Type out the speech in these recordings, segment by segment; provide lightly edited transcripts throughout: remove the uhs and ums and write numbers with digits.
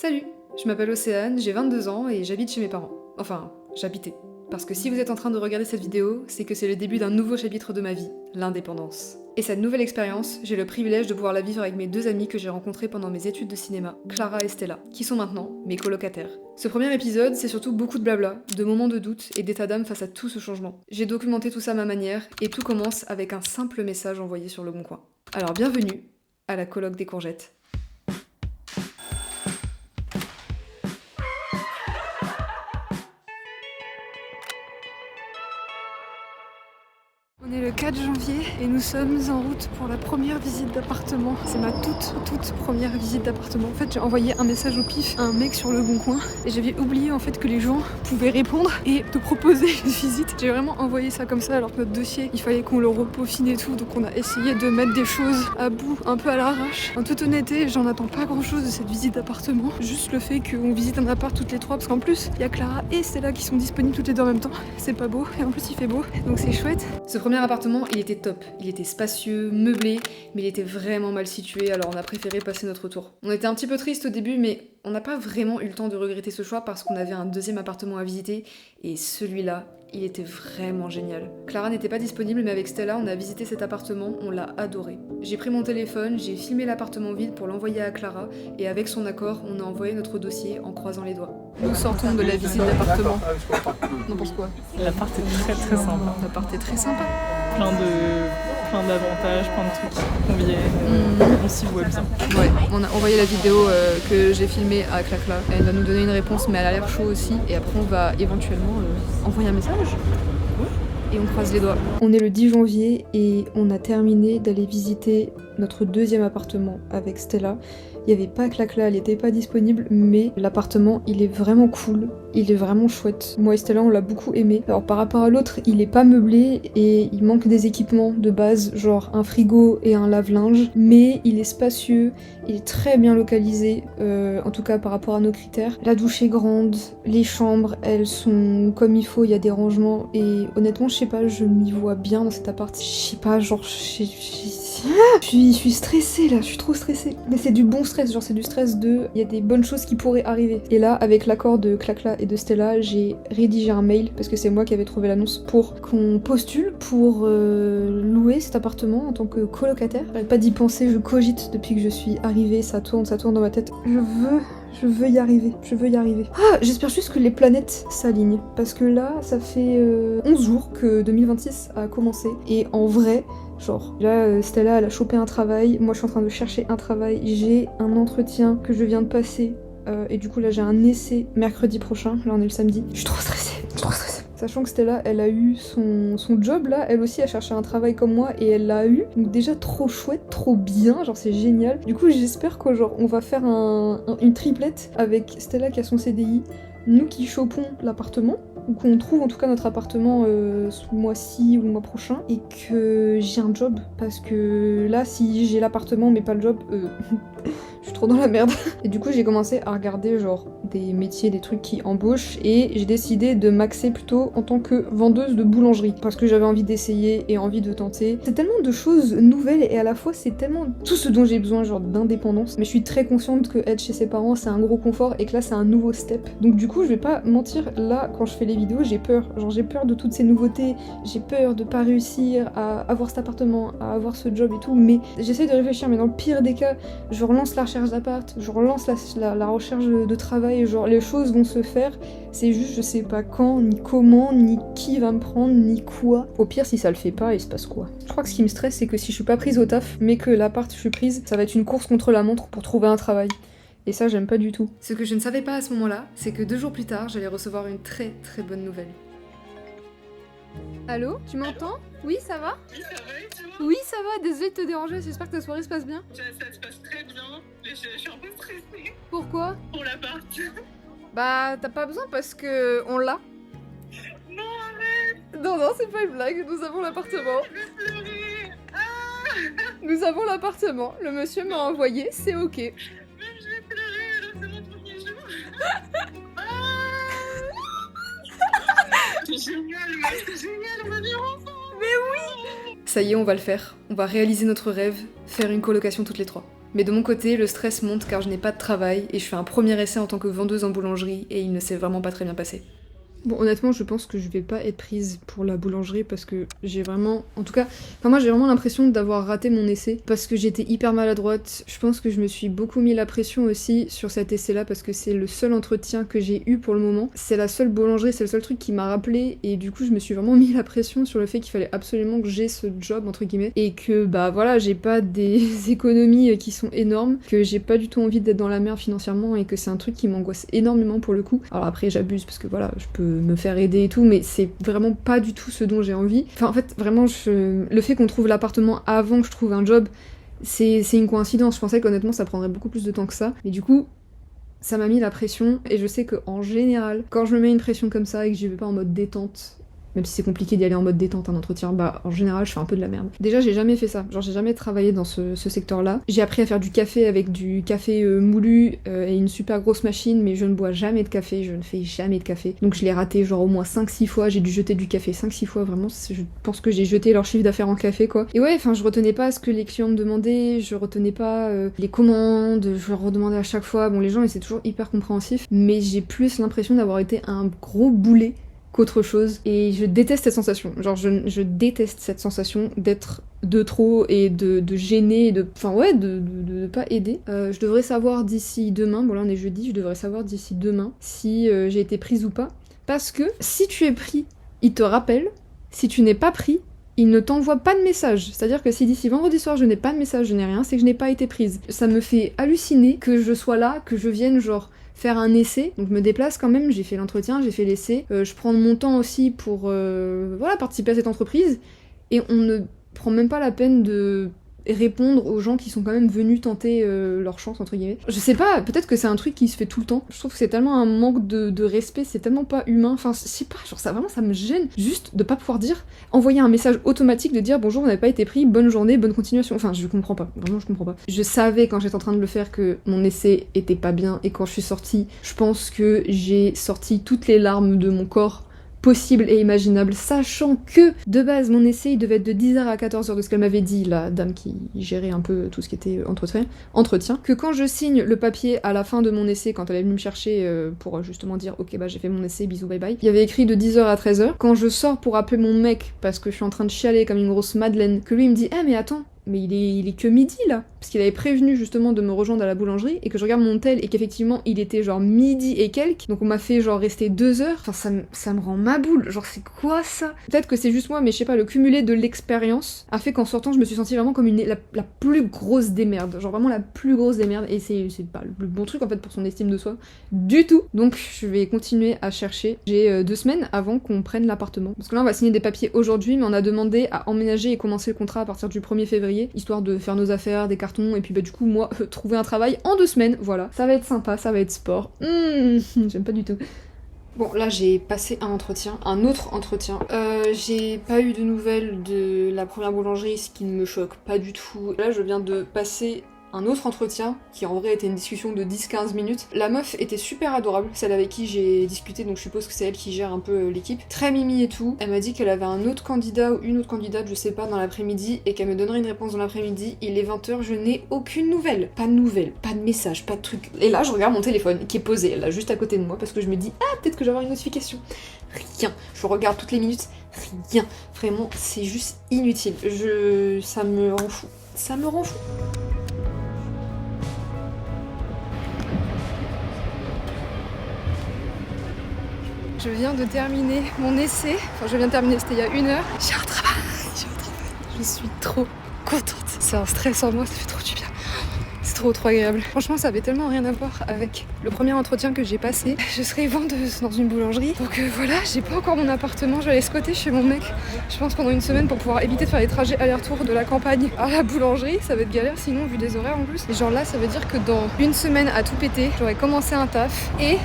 Salut, je m'appelle Océane, j'ai 22 ans et j'habite chez mes parents. Enfin, j'habitais. Parce que si vous êtes en train de regarder cette vidéo, c'est que c'est le début d'un nouveau chapitre de ma vie, l'indépendance. Et cette nouvelle expérience, j'ai le privilège de pouvoir la vivre avec mes deux amies que j'ai rencontrées pendant mes études de cinéma, Clara et Stella, qui sont maintenant mes colocataires. Ce premier épisode, c'est surtout beaucoup de blabla, de moments de doute et d'état d'âme face à tout ce changement. J'ai documenté tout ça à ma manière, et tout commence avec un simple message envoyé sur Le Bon Coin. Alors bienvenue à la coloc des courgettes. On est le 4 janvier et nous sommes en route pour la première visite d'appartement. C'est ma toute première visite d'appartement. En fait, j'ai envoyé un message au pif à un mec sur Le Bon Coin et j'avais oublié en fait que les gens pouvaient répondre et te proposer une visite. J'ai vraiment envoyé ça comme ça alors que notre dossier, il fallait qu'on le repeaufine et tout. Donc on a essayé de mettre des choses à bout, un peu à l'arrache. En toute honnêteté, j'en attends pas grand chose de cette visite d'appartement. Juste le fait qu'on visite un appart toutes les trois parce qu'en plus, il y a Clara et Stella qui sont disponibles toutes les deux en même temps. C'est pas beau et en plus il fait beau, donc c'est chouette. Ce premier appartement, il était top. Il était spacieux, meublé, mais il était vraiment mal situé, alors on a préféré passer notre tour. On était un petit peu triste au début, mais on n'a pas vraiment eu le temps de regretter ce choix parce qu'on avait un deuxième appartement à visiter, et celui-là, il était vraiment génial. Clara n'était pas disponible, mais avec Stella, on a visité cet appartement, on l'a adoré. J'ai pris mon téléphone, j'ai filmé l'appartement vide pour l'envoyer à Clara, et avec son accord, on a envoyé notre dossier en croisant les doigts. Nous sortons de la visite d'appartement. Non, pour quoi ? L'appart est très sympa. L'appart est très sympa. Plein d'avantages, plein de trucs qui conviennent. On s'y voit bien. Ouais, on a envoyé la vidéo que j'ai filmée à Clacla. Elle va nous donner une réponse, mais elle a l'air chaud aussi. Et après, on va éventuellement envoyer un message. Et on croise les doigts. On est le 10 janvier et on a terminé d'aller visiter notre deuxième appartement avec Stella. Il n'y avait pas Clacla, elle n'était pas disponible, mais l'appartement, il est vraiment cool, il est vraiment chouette. Moi et Stella, on l'a beaucoup aimé. Alors par rapport à l'autre, il est pas meublé et il manque des équipements de base, genre un frigo et un lave-linge, mais il est spacieux, il est très bien localisé, en tout cas par rapport à nos critères. La douche est grande, les chambres, elles sont comme il faut, il y a des rangements, et honnêtement, je sais pas, je m'y vois bien dans cet appart. Je sais pas, genre, je suis stressée là, je suis trop stressée. Mais c'est du bon stress, genre c'est du stress de... Il y a des bonnes choses qui pourraient arriver. Et là, avec l'accord de Clacla et de Stella, j'ai rédigé un mail, parce que c'est moi qui avais trouvé l'annonce, pour qu'on postule pour louer cet appartement en tant que colocataire. J'arrête pas d'y penser, je cogite depuis que je suis arrivée, ça tourne dans ma tête. Je veux y arriver, Ah, j'espère juste que les planètes s'alignent, parce que là, ça fait 11 jours que 2026 a commencé, et en vrai... Genre, là, Stella, elle a chopé un travail, moi je suis en train de chercher un travail, j'ai un entretien que je viens de passer, et du coup là j'ai un essai mercredi prochain, là on est le samedi. Je suis trop stressée. Sachant que Stella, elle a eu son job là, elle aussi a cherché un travail comme moi et elle l'a eu. Donc déjà trop chouette, trop bien, genre c'est génial. Du coup j'espère que genre on va faire une triplette avec Stella qui a son CDI, nous qui chopons l'appartement, ou qu'on trouve en tout cas notre appartement ce mois-ci ou le mois prochain, et que j'ai un job, parce que là si j'ai l'appartement mais pas le job, je suis trop dans la merde. Et du coup j'ai commencé à regarder genre des métiers, des trucs qui embauchent, et j'ai décidé de m'axer plutôt en tant que vendeuse de boulangerie, parce que j'avais envie d'essayer et envie de tenter. C'est tellement de choses nouvelles et à la fois c'est tellement tout ce dont j'ai besoin, genre d'indépendance, mais je suis très consciente que être chez ses parents c'est un gros confort et que là c'est un nouveau step. Donc du coup je vais pas mentir, là quand je fais les vidéos j'ai peur, genre j'ai peur de toutes ces nouveautés, j'ai peur de pas réussir à avoir cet appartement, à avoir ce job et tout, mais j'essaie de réfléchir, mais dans le pire des cas je relance la recherche d'appart, je relance la recherche de travail, genre les choses vont se faire, c'est juste je sais pas quand, ni comment, ni qui va me prendre, ni quoi. Au pire si ça le fait pas, il se passe quoi? Je crois que ce qui me stresse c'est que si je suis pas prise au taf, mais que l'appart je suis prise, ça va être une course contre la montre pour trouver un travail. Et ça, j'aime pas du tout. Ce que je ne savais pas à ce moment-là, c'est que 2 jours plus tard, j'allais recevoir une très très bonne nouvelle. Allô? Tu m'entends? Oui, ça va? Oui, ça va et toi? Oui, ça va, désolée de te déranger, j'espère que ta soirée se passe bien. Ça se passe très bien, mais je suis un peu stressée Pourquoi? pour l'appart. Bah, t'as pas besoin parce que on l'a. Non, arrête! Non, c'est pas une blague, nous avons l'appartement. Je vais pleurer! Ah! Nous avons l'appartement, le monsieur m'a envoyé, c'est ok. Même je vais pleurer alors c'est mon premier jour. Ah! C'est génial, mec, c'est génial, on va vivre ensemble! Ça y est, on va le faire. On va réaliser notre rêve, faire une colocation toutes les trois. Mais de mon côté, le stress monte car je n'ai pas de travail et je fais un premier essai en tant que vendeuse en boulangerie et il ne s'est vraiment pas très bien passé. Bon, honnêtement, je pense que je vais pas être prise pour la boulangerie parce que j'ai vraiment... En tout cas, moi j'ai vraiment l'impression d'avoir raté mon essai parce que j'étais hyper maladroite. Je pense que je me suis beaucoup mis la pression aussi sur cet essai-là parce que c'est le seul entretien que j'ai eu pour le moment. C'est la seule boulangerie, c'est le seul truc qui m'a rappelé et du coup je me suis vraiment mis la pression sur le fait qu'il fallait absolument que j'ai ce job, entre guillemets, et que bah voilà, j'ai pas des économies qui sont énormes, que j'ai pas du tout envie d'être dans la merde financièrement et que c'est un truc qui m'angoisse énormément pour le coup. Alors après j'abuse parce que voilà, je peux me faire aider et tout, mais c'est vraiment pas du tout ce dont j'ai envie. Enfin en fait vraiment le fait qu'on trouve l'appartement avant que je trouve un job, c'est une coïncidence. Je pensais qu'honnêtement ça prendrait beaucoup plus de temps que ça, mais du coup ça m'a mis la pression et je sais qu'en général quand je me mets une pression comme ça et que j'y vais pas en mode détente, même si c'est compliqué d'y aller en mode détente un entretien, bah en général je fais un peu de la merde. Déjà j'ai jamais fait ça, genre j'ai jamais travaillé dans ce secteur-là. J'ai appris à faire du café avec du café moulu et une super grosse machine, mais je ne bois jamais de café, je ne fais jamais de café. Donc je l'ai raté genre au moins 5-6 fois, j'ai dû jeter du café 5-6 fois, vraiment, je pense que j'ai jeté leur chiffre d'affaires en café quoi. Et ouais, enfin je retenais pas ce que les clients me demandaient, je retenais pas les commandes, je leur redemandais à chaque fois. Bon les gens ils étaient toujours hyper compréhensifs, mais j'ai plus l'impression d'avoir été un gros boulet qu'autre chose, et je déteste cette sensation, genre je déteste cette sensation d'être de trop et de gêner et de pas aider. Je devrais savoir d'ici demain, bon là on est jeudi, je devrais savoir d'ici demain si j'ai été prise ou pas, parce que si tu es pris, il te rappelle, si tu n'es pas pris, il ne t'envoie pas de message. C'est-à-dire que si d'ici vendredi soir je n'ai pas de message, je n'ai rien, c'est que je n'ai pas été prise. Ça me fait halluciner que je sois là, que je vienne genre faire un essai, donc je me déplace quand même, j'ai fait l'entretien, j'ai fait l'essai, je prends mon temps aussi pour participer à cette entreprise, et on ne prend même pas la peine de répondre aux gens qui sont quand même venus tenter leur chance entre guillemets. Je sais pas, peut-être que c'est un truc qui se fait tout le temps. Je trouve que c'est tellement un manque de respect, c'est tellement pas humain. Enfin, je sais pas, genre ça vraiment ça me gêne juste de pas pouvoir envoyer un message automatique de dire bonjour, vous n'avez pas été pris, bonne journée, bonne continuation. Enfin, je comprends pas, vraiment je comprends pas. Je savais quand j'étais en train de le faire que mon essai était pas bien et quand je suis sortie, je pense que j'ai sorti toutes les larmes de mon corps possible et imaginable, sachant que de base mon essai il devait être de 10h à 14h de ce qu'elle m'avait dit, la dame qui gérait un peu tout ce qui était entretien, que quand je signe le papier à la fin de mon essai, quand elle est venue me chercher pour justement dire ok bah j'ai fait mon essai, bisous bye bye, il y avait écrit de 10h à 13h, quand je sors pour appeler mon mec parce que je suis en train de chialer comme une grosse madeleine, que lui il me dit mais attends, mais il est que midi là, parce qu'il avait prévenu justement de me rejoindre à la boulangerie, et que je regarde mon tel et qu'effectivement il était genre midi et quelques, donc on m'a fait genre rester 2 heures, enfin ça me rend ma boule, genre c'est quoi ça? Peut-être que c'est juste moi, mais je sais pas, le cumulé de l'expérience a fait qu'en sortant je me suis sentie vraiment comme la plus grosse des merdes, genre vraiment la plus grosse des merdes, et c'est pas le bon truc en fait pour son estime de soi, du tout. Donc je vais continuer à chercher, j'ai 2 semaines avant qu'on prenne l'appartement, parce que là on va signer des papiers aujourd'hui, mais on a demandé à emménager et commencer le contrat à partir du 1er février, histoire de faire nos affaires, des cartons, et puis bah du coup moi trouver un travail en 2 semaines, voilà. Ça va être sympa, ça va être sport. J'aime pas du tout. Bon là j'ai passé un autre entretien. J'ai pas eu de nouvelles de la première boulangerie, ce qui ne me choque pas du tout. Là je viens de passer un autre entretien, qui en vrai était une discussion de 10-15 minutes. La meuf était super adorable, celle avec qui j'ai discuté, donc je suppose que c'est elle qui gère un peu l'équipe. Très mimi et tout. Elle m'a dit qu'elle avait un autre candidat ou une autre candidate, je sais pas, dans l'après-midi, et qu'elle me donnerait une réponse dans l'après-midi. Il est 20h, je n'ai aucune nouvelle. Pas de message, pas de truc. Et là, je regarde mon téléphone, qui est posé, là, juste à côté de moi, parce que je me dis, ah, peut-être que je vais avoir une notification. Rien. Je regarde toutes les minutes, rien. Vraiment, c'est juste inutile. Ça me rend fou. Ça me rend fou. Je viens de terminer mon essai, c'était il y a 1 heure. J'ai un travail. Je suis trop contente. C'est un stress en moi, ça fait trop du bien. C'est trop agréable. Franchement, ça avait tellement rien à voir avec le premier entretien que j'ai passé. Je serai vendeuse dans une boulangerie. Donc voilà, j'ai pas encore mon appartement. Je vais aller squatter chez mon mec, je pense pendant 1 semaine, pour pouvoir éviter de faire les trajets aller-retour de la campagne à la boulangerie. Ça va être galère sinon, vu des horaires en plus. Et genre là, ça veut dire que dans 1 semaine à tout péter, j'aurai commencé un taf et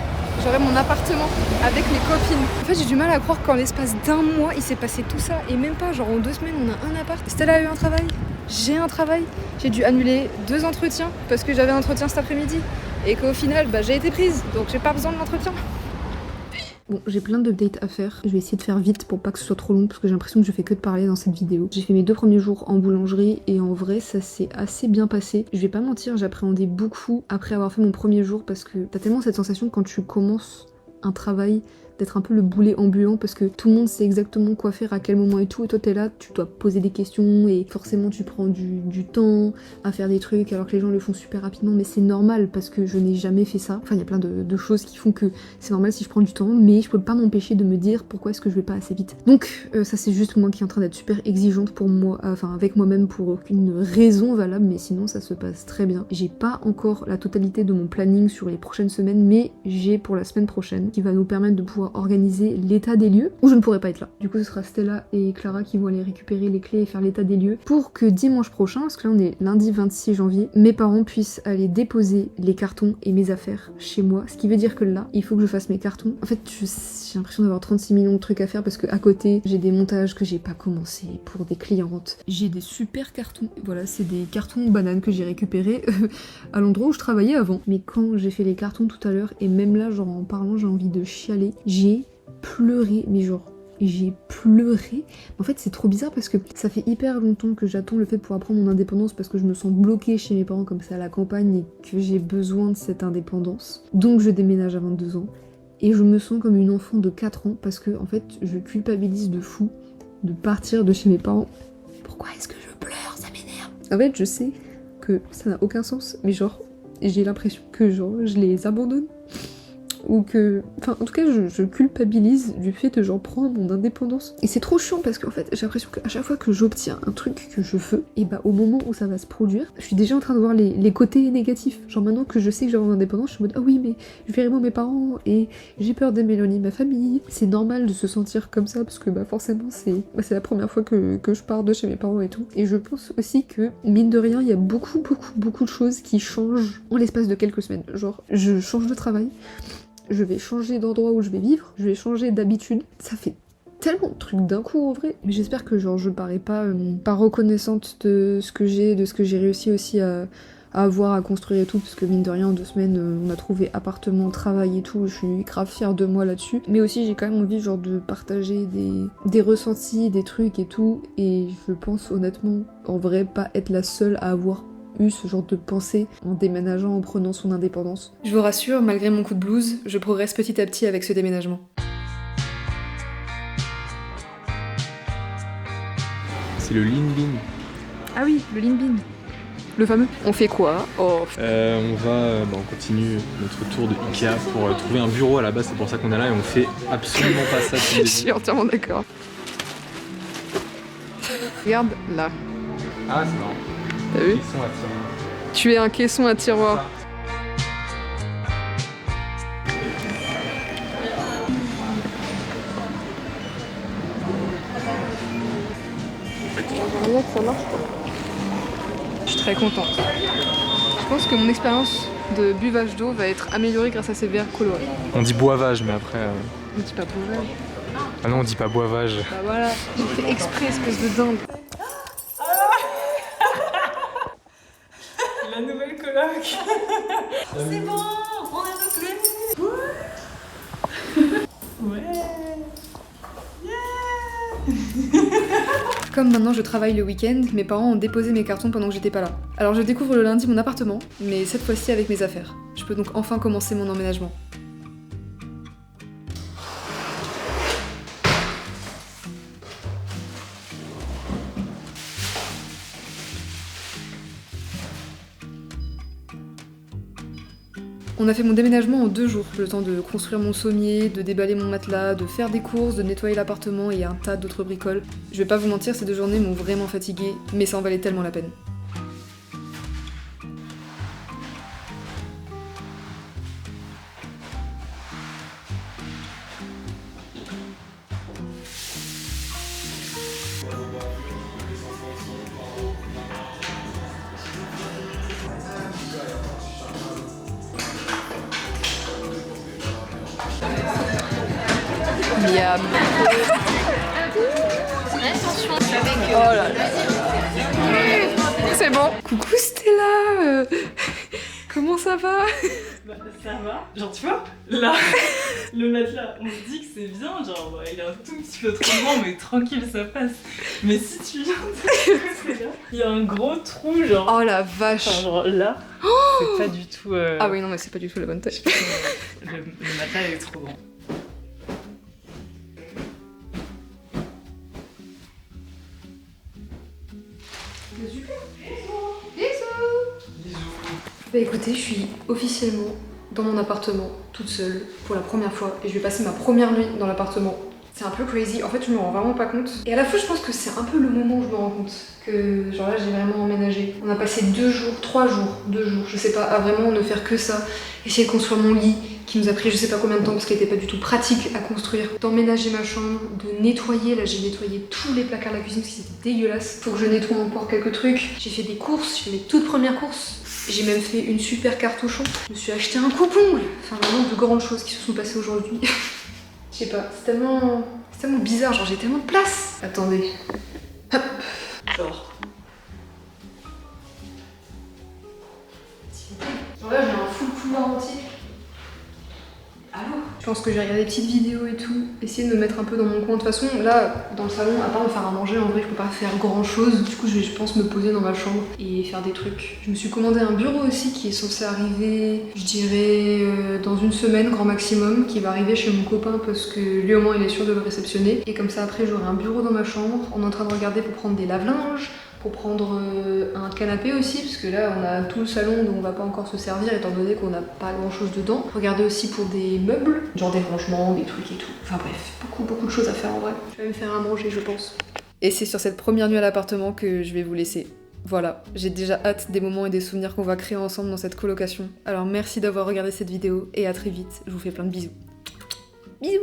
j'aurai mon appartement avec mes copines. En fait, j'ai du mal à croire qu'en l'espace d'1 mois, il s'est passé tout ça. Et même pas, genre en 2 semaines, on a un appart. Stella a eu un travail. J'ai un travail. J'ai dû annuler 2 entretiens parce que j'avais un entretien cet après-midi. Et qu'au final, j'ai été prise. Donc j'ai pas besoin de l'entretien. Bon, j'ai plein d'updates à faire. Je vais essayer de faire vite pour pas que ce soit trop long parce que j'ai l'impression que je fais que de parler dans cette vidéo. J'ai fait mes 2 premiers jours en boulangerie et en vrai ça s'est assez bien passé. Je vais pas mentir, j'appréhendais beaucoup après avoir fait mon premier jour parce que t'as tellement cette sensation quand tu commences un travail d'être un peu le boulet ambulant parce que tout le monde sait exactement quoi faire à quel moment et tout, et toi t'es là, tu dois poser des questions et forcément tu prends du temps à faire des trucs alors que les gens le font super rapidement, mais c'est normal parce que je n'ai jamais fait ça. Enfin il y a plein de choses qui font que c'est normal si je prends du temps, mais je peux pas m'empêcher de me dire pourquoi est-ce que je vais pas assez vite. Donc ça c'est juste moi qui est en train d'être super exigeante pour moi, enfin avec moi-même pour aucune raison valable, mais sinon ça se passe très bien. J'ai pas encore la totalité de mon planning sur les prochaines semaines, mais j'ai pour la semaine prochaine qui va nous permettre de pouvoir organiser l'état des lieux où je ne pourrai pas être là. Du coup ce sera Stella et Clara qui vont aller récupérer les clés et faire l'état des lieux pour que dimanche prochain, parce que là on est lundi 26 janvier, mes parents puissent aller déposer les cartons et mes affaires chez moi. Ce qui veut dire que là, il faut que je fasse mes cartons. En fait j'ai l'impression d'avoir 36 millions de trucs à faire parce que à côté j'ai des montages que j'ai pas commencé pour des clientes. J'ai des super cartons. Voilà, c'est des cartons bananes que j'ai récupérés à l'endroit où je travaillais avant. Mais quand j'ai fait les cartons tout à l'heure, et même là genre en parlant j'ai envie de chialer, j'ai pleuré, mais genre j'ai pleuré. En fait c'est trop bizarre parce que ça fait hyper longtemps que j'attends le fait de pouvoir prendre mon indépendance parce que je me sens bloquée chez mes parents comme ça à la campagne et que j'ai besoin de cette indépendance. Donc je déménage à 22 ans et je me sens comme une enfant de 4 ans parce que en fait je culpabilise de fou de partir de chez mes parents. Pourquoi est-ce que je pleure? Ça m'énerve. En fait je sais que ça n'a aucun sens, mais genre j'ai l'impression que genre je les abandonne. Ou que... Enfin, en tout cas, je culpabilise du fait de genre prendre mon indépendance. Et c'est trop chiant parce qu'en fait, j'ai l'impression qu'à chaque fois que j'obtiens un truc que je veux, et bah au moment où ça va se produire, je suis déjà en train de voir les côtés négatifs. Genre maintenant que je sais que j'ai mon indépendance, je suis en mode ah oui, mais je verrai moins mes parents et j'ai peur d'éloigner ma famille. C'est normal de se sentir comme ça parce que bah forcément c'est la première fois que je pars de chez mes parents et tout. Et je pense aussi que, mine de rien, il y a beaucoup de choses qui changent en l'espace de quelques semaines. Genre, je change de travail. Je vais changer d'endroit où je vais vivre, je vais changer d'habitude. Ça fait tellement de trucs d'un coup en vrai. Mais j'espère que genre je parais pas reconnaissante de ce que j'ai, de ce que j'ai réussi aussi à avoir, à construire et tout, parce que mine de rien en 2 semaines on a trouvé appartement, travail et tout, je suis grave fière de moi là-dessus. Mais aussi j'ai quand même envie genre de partager des ressentis, des trucs et tout, et je pense honnêtement en vrai pas être la seule à avoir eu ce genre de pensée en déménageant, en prenant son indépendance. Je vous rassure, malgré mon coup de blues, je progresse petit à petit avec ce déménagement. C'est le Lean Bean. Ah oui, le Lean Bean. Le fameux. On fait quoi? On continue notre tour de Ikea pour trouver un bureau. À la base, c'est pour ça qu'on est là et on fait absolument pas ça. Je suis entièrement d'accord. Regarde là. Ah, c'est marrant. T'as vu? Caisson à tiroir. Tu es un caisson à tiroir. Ça marche. Je suis très contente. Je pense que mon expérience de buvage d'eau va être améliorée grâce à ces verres colorés. On dit boivage, mais après... On dit pas bouvage. Ah non, on dit pas boivage. Bah voilà, j'ai fait exprès, espèce de dingue. La nouvelle coloc. C'est bon, on a nos clés. Ouais. Comme maintenant je travaille le week-end, mes parents ont déposé mes cartons pendant que j'étais pas là. Alors je découvre le lundi mon appartement, mais cette fois-ci avec mes affaires. Je peux donc enfin commencer mon emménagement. On a fait mon déménagement en 2 jours, le temps de construire mon sommier, de déballer mon matelas, de faire des courses, de nettoyer l'appartement et un tas d'autres bricoles. Je vais pas vous mentir, ces 2 journées m'ont vraiment fatiguée, mais ça en valait tellement la peine. Miam. Attention, avec Oh là là. C'est bon. Coucou Stella. Comment ça va? Bah, ça va. Genre, tu vois, là, le matelas, on se dit que c'est bien, genre, bah, il est un tout petit peu trop grand, mais tranquille, ça passe. Mais si tu viens de côté là, il y a un gros trou, genre. Oh la vache. Enfin, genre là, c'est pas du tout. Ah oui, non, mais c'est pas du tout la bonne taille. Le matelas est trop grand. Bah écoutez, je suis officiellement dans mon appartement, toute seule, pour la première fois, et je vais passer ma première nuit dans l'appartement. C'est un peu crazy, en fait je me rends vraiment pas compte. Et à la fois je pense que c'est un peu le moment où je me rends compte que genre là j'ai vraiment emménagé. On a passé 2 jours, 3 jours, 2 jours, je sais pas, à vraiment ne faire que ça. Essayer de construire mon lit, qui nous a pris je sais pas combien de temps parce qu'il était pas du tout pratique à construire. D'emménager ma chambre, de nettoyer, là j'ai nettoyé tous les placards de la cuisine parce que c'était dégueulasse. Faut que je nettoie encore quelques trucs. J'ai fait des courses, j'ai fait mes toutes premières courses. J'ai même fait une super cartouchon. Je me suis acheté un coupe-ongle. Enfin vraiment de grandes choses qui se sont passées aujourd'hui. Je sais pas, c'est tellement bizarre, genre j'ai tellement de place. Attendez. Hop. Genre. Genre là j'ai un full couloir entier. Allô? Je pense que j'ai regardé des petites vidéos et tout, essayer de me mettre un peu dans mon coin. De toute façon, là, dans le salon, à part me faire à manger, en vrai, je peux pas faire grand chose. Du coup, je vais, je pense, me poser dans ma chambre et faire des trucs. Je me suis commandé un bureau aussi qui est censé arriver, je dirais, dans une semaine, grand maximum, qui va arriver chez mon copain parce que lui, au moins, il est sûr de le réceptionner. Et comme ça, après, j'aurai un bureau dans ma chambre. On est en train de regarder pour prendre des lave-linges, pour prendre un canapé aussi, parce que là on a tout le salon dont on va pas encore se servir étant donné qu'on n'a pas grand chose dedans. Regardez aussi pour des meubles, genre des rangements, des trucs et tout. Enfin bref, beaucoup de choses à faire en vrai. Je vais me faire à manger je pense. Et c'est sur cette première nuit à l'appartement que je vais vous laisser. Voilà, j'ai déjà hâte des moments et des souvenirs qu'on va créer ensemble dans cette colocation. Alors merci d'avoir regardé cette vidéo et à très vite, je vous fais plein de bisous. Bisous.